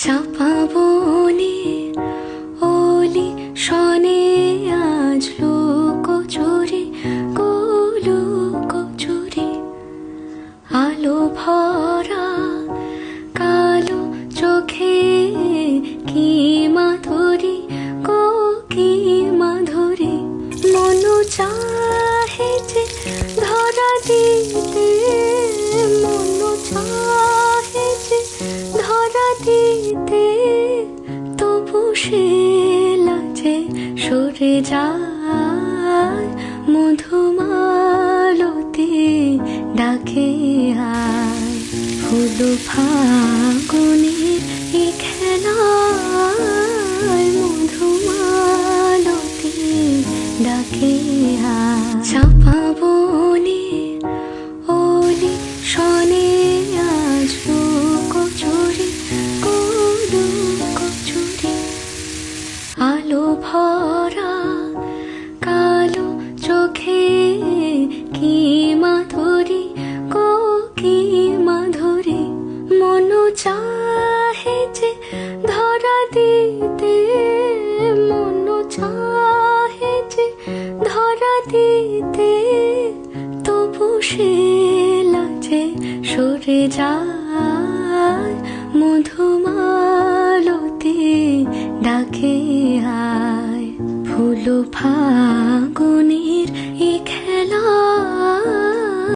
চাপা বনে ওলি শনে আজ লুকোচুরি লুকোচুরি আলো ভরা কালো চোখে কি মাধুরী গো কি মাধুরী মন চাহে যে ধরা দিতে মন চাহে যে ধরা দিতে তবু সে লাজে সরে যায় মধুমালতি ডাকে আয় ফুল ফাগুনের এই খেলায় মধুমালতি ডাকে আয় চাপা বনে ওলি শনে আজ লুকোচুরি লুকোচুরি আলো ভরা কালো চোখে কি মাধুরী গো কি মাধুরী মন চাহে যে ধরা দিতে মন চাহে যে ধরা দিতে তবু সে লাজে সরে যায় মধুমালতি ডাকে আয় ফুল